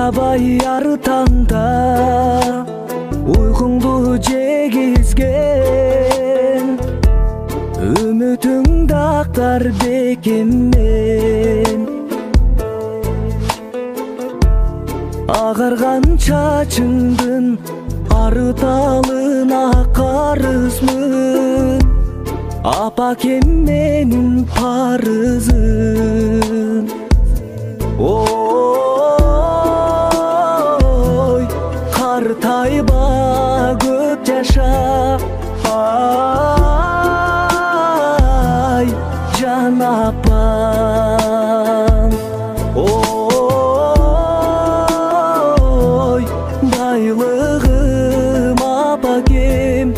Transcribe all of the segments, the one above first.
Карабай арытаңда уйкуңду жегизген үмүтүң дактар бекеммен агарган чачыңдын арыталына карызмын апакем менин парызым ой картайба көп жаша ай жан апам ой байлыгым апакем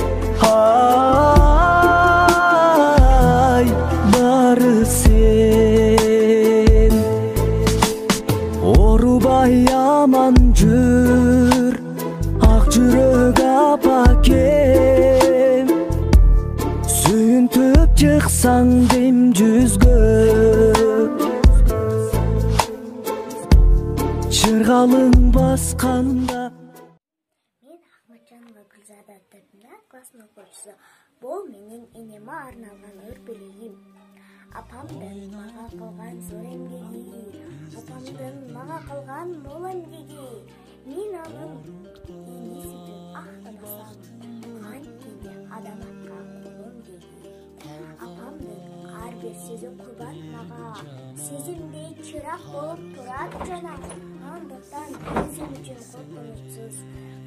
ай бары сен орубай аман жүр ак жүрөк апакем сүйүнтүп чыксаң дем жүзгө чыргалың басканда. Мен Ахматжанова Гүлзада Тәтімна классының оқушысы. Бұл менің енеме арналған өрбелейім. Апамдың маға қылған зор эмгеги, апамдың маға қылған мол эмгеги. Мен анын енесін ақтамасам, қанткенде адаматқа қолым деги. Апамдың ар бир сөзү курбан мага, сезимдей чырак болуп турат жанам. Андыктан өзүм үчүн коркунучсуз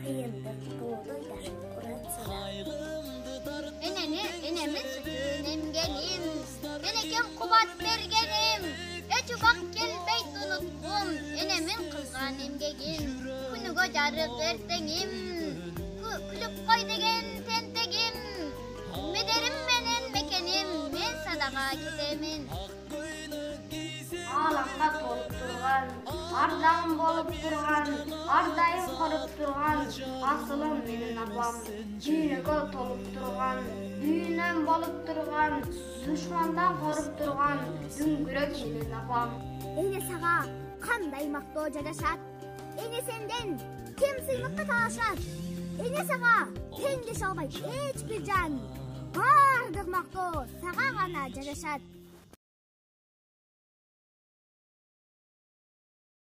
кыйындык болду дашып уратса. Enemiz sütün emgenim, enekem kubat bergenim, eçubak gelbeyt unutkum, enemin kılgan emgegim, күнүгө жарык эртеңим, күлүп кой деген тентегим, медерим менен мекеним, мен садага кетемин. Аламда толуп турган, ардагым болуп турган, ардайым коруп турган, асылым менин апам. Дүйнөгө толуп турган, дүйнөм болуп турган, душмандан коруп турган, дүңгүрөк менин апам. Эне сага кандай мактоо жашат? Эне сенден ким сыймыкка талашат? Эне сага теңдеш албайт эч бир жан. Бардык мактоо сага гана жашат.